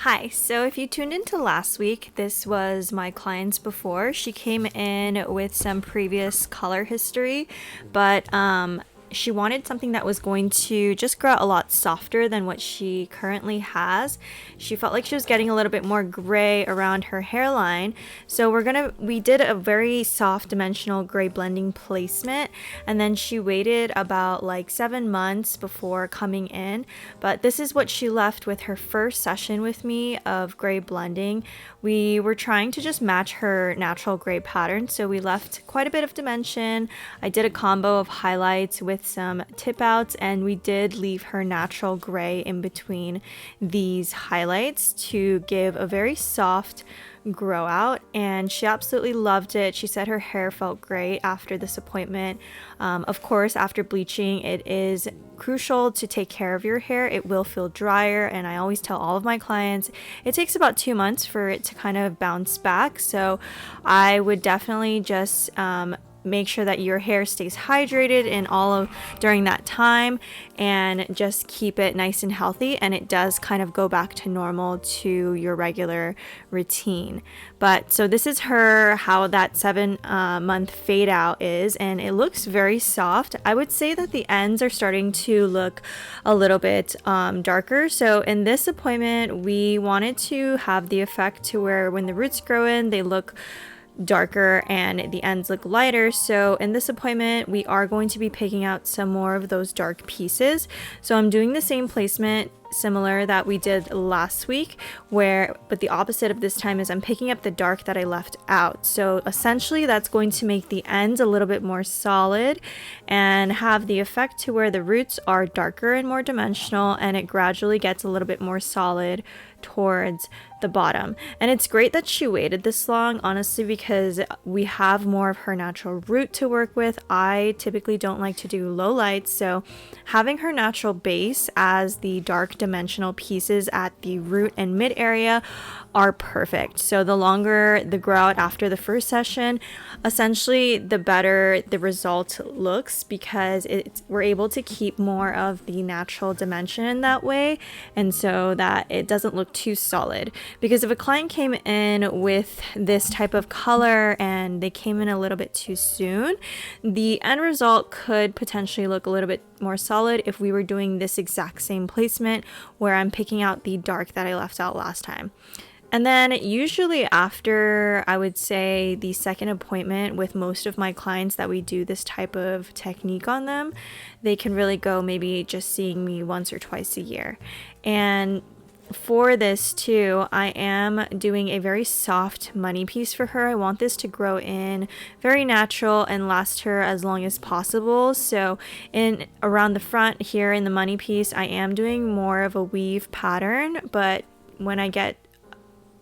Hi, so if you tuned into last week, this was my client's before. She came in with some previous color history, but she wanted something that was going to just grow out a lot softer than what she currently has. She felt like she was getting a little bit more gray around her hairline. So we did a very soft dimensional gray blending placement, and then she waited about like 7 months before coming in. But this is what she left with her first session with me of gray blending. We were trying to just match her natural gray pattern, so we left quite a bit of dimension. I did a combo of highlights with some tip outs, and we did leave her natural gray in between these highlights to give a very soft grow out, and she absolutely loved it. She said her hair felt great after this appointment. Of course, after bleaching, it is crucial to take care of your hair. It will feel drier, and I always tell all of my clients it takes about 2 months for it to kind of bounce back. So I would definitely just make sure that your hair stays hydrated in during that time, and just keep it nice and healthy, and it does kind of go back to normal to your regular routine. But so this is how that 7 month fade out is, and it looks very soft. I would say that the ends are starting to look a little bit darker. So in this appointment, we wanted to have the effect to where when the roots grow in, they look darker and the ends look lighter. So in this appointment, we are going to be picking out some more of those dark pieces. So I'm doing the same placement similar that we did last week, but the opposite of this time is I'm picking up the dark that I left out. So essentially that's going to make the ends a little bit more solid and have the effect to where the roots are darker and more dimensional, and it gradually gets a little bit more solid towards the bottom. And it's great that she waited this long, honestly, because we have more of her natural root to work with. I typically don't like to do low lights, so having her natural base as the dark dimensional pieces at the root and mid area are perfect. So the longer the grow out after the first session, essentially the better the result looks, because we're able to keep more of the natural dimension in that way, and so that it doesn't look too solid. Because if a client came in with this type of color and they came in a little bit too soon, the end result could potentially look a little bit more solid if we were doing this exact same placement where I'm picking out the dark that I left out last time. And then usually after, I would say, the second appointment with most of my clients that we do this type of technique on them, they can really go maybe just seeing me once or twice a year. And for this too, I am doing a very soft money piece for her. I want this to grow in very natural and last her as long as possible. So around the front here in the money piece, I am doing more of a weave pattern, but when I get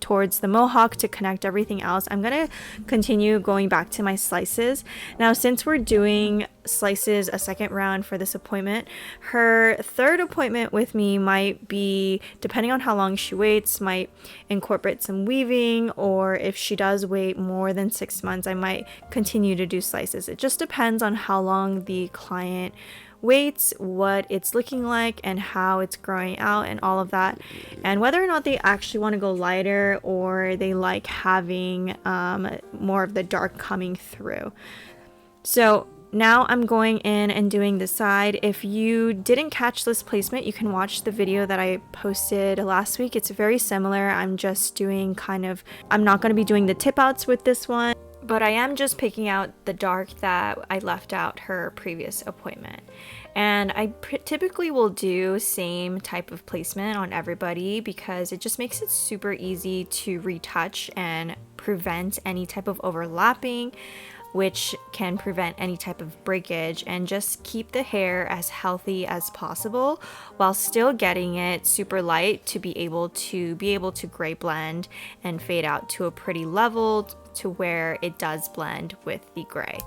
towards the mohawk to connect everything else, I'm gonna continue going back to my slices. Now, since we're doing slices a second round for this appointment, her third appointment with me might be, depending on how long she waits, might incorporate some weaving, or if she does wait more than 6 months, I might continue to do slices. It just depends on how long the client waits, what it's looking like, and how it's growing out and all of that, and whether or not they actually want to go lighter or they like having more of the dark coming through. So now I'm going in and doing the side. If you didn't catch this placement, you can watch the video that I posted last week. It's very similar. I'm just doing I'm not going to be doing the tip outs with this one, but I am just picking out the dark that I left out her previous appointment. And I typically will do same type of placement on everybody, because it just makes it super easy to retouch and prevent any type of overlapping, which can prevent any type of breakage, and just keep the hair as healthy as possible while still getting it super light to be able to gray blend and fade out to a pretty level to where it does blend with the gray.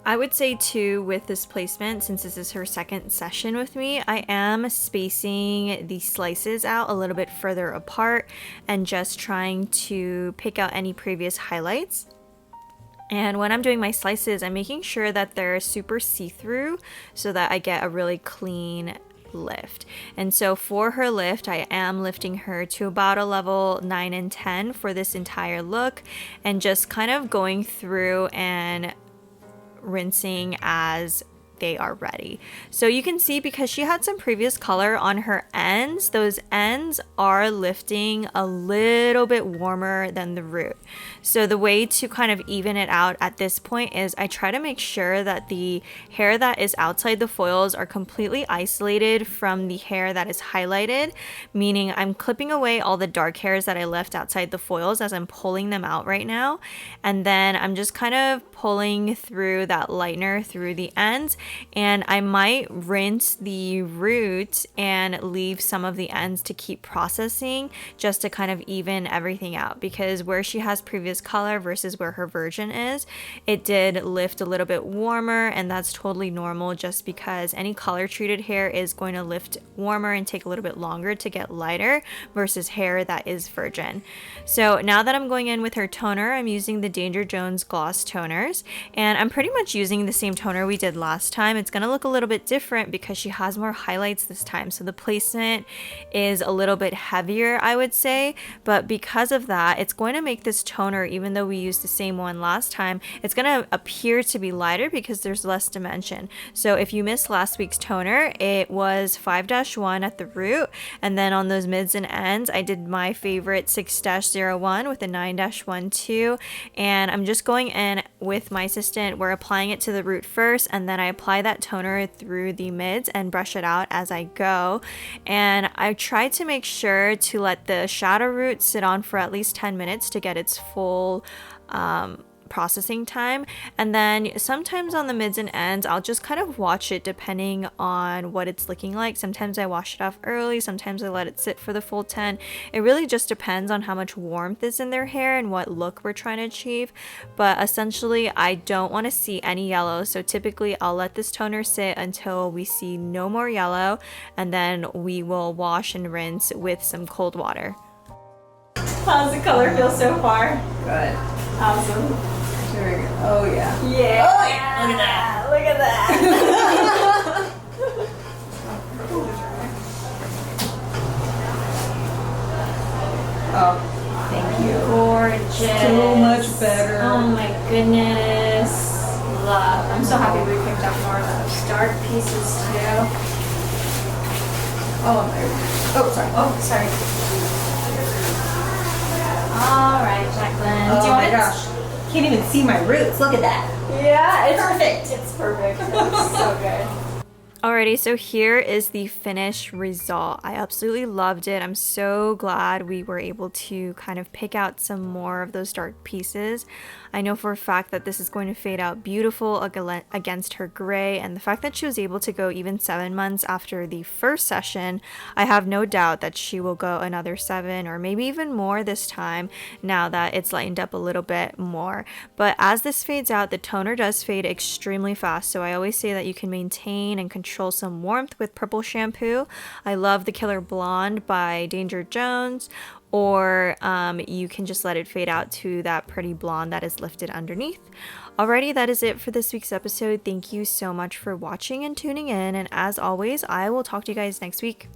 I would say too, with this placement, since this is her second session with me, I am spacing the slices out a little bit further apart and just trying to pick out any previous highlights. And when I'm doing my slices, I'm making sure that they're super see-through so that I get a really clean lift. And so for her lift, I am lifting her to about a level 9 and 10 for this entire look, and just kind of going through and rinsing as they are ready. So you can see, because she had some previous color on her ends, those ends are lifting a little bit warmer than the root. So the way to kind of even it out at this point is I try to make sure that the hair that is outside the foils are completely isolated from the hair that is highlighted, meaning I'm clipping away all the dark hairs that I left outside the foils as I'm pulling them out right now. And then I'm just kind of pulling through that lightener through the ends, and I might rinse the root and leave some of the ends to keep processing, just to kind of even everything out, because where she has previous color versus where her virgin is, it did lift a little bit warmer, and that's totally normal, just because any color treated hair is going to lift warmer and take a little bit longer to get lighter versus hair that is virgin. So now that I'm going in with her toner, I'm using the Danger Jones gloss toners, and I'm pretty much using the same toner we did last time. It's going to look a little bit different because she has more highlights this time, so the placement is a little bit heavier, I would say, but because of that, it's going to make this toner, even though we used the same one last time, it's going to appear to be lighter because there's less dimension. So if you missed last week's toner, it was 5-1 at the root, and then on those mids and ends, I did my favorite 6-01 with a 9-12, and I'm just going in with my assistant. We're applying it to the root first, and then I apply that toner through the mids and brush it out as I go. And I try to make sure to let the shadow root sit on for at least 10 minutes to get its full processing time. And then sometimes on the mids and ends, I'll just kind of watch it depending on what it's looking like. Sometimes I wash it off early, sometimes I let it sit for the full 10. It really just depends on how much warmth is in their hair and what look we're trying to achieve. But essentially, I don't want to see any yellow, so typically I'll let this toner sit until we see no more yellow, and then we will wash and rinse with some cold water. How's the color feel so far? Good. Awesome. Very good. Oh yeah. Yeah. Oh yeah. Look at that. Look at that. Oh, thank you. Gorgeous. So much better. Oh my goodness. Love. I'm so happy we picked up more of those dark pieces too. Oh my. Oh sorry. Oh, sorry. All right, Jacqueline. Oh Do you want my gosh. Can't even see my roots. Look at that. Yeah, it's Perfect. It's perfect. It's so good. Alrighty, so here is the finished result. I absolutely loved it. I'm so glad we were able to kind of pick out some more of those dark pieces. I know for a fact that this is going to fade out beautiful against her gray, and the fact that she was able to go even 7 months after the first session, I have no doubt that she will go another 7 or maybe even more this time now that it's lightened up a little bit more. But as this fades out, the toner does fade extremely fast, so I always say that you can maintain and control some warmth with purple shampoo. I love the Killer Blonde by Danger Jones, or you can just let it fade out to that pretty blonde that is lifted underneath. Alrighty, that is it for this week's episode. Thank you so much for watching and tuning in, and as always, I will talk to you guys next week.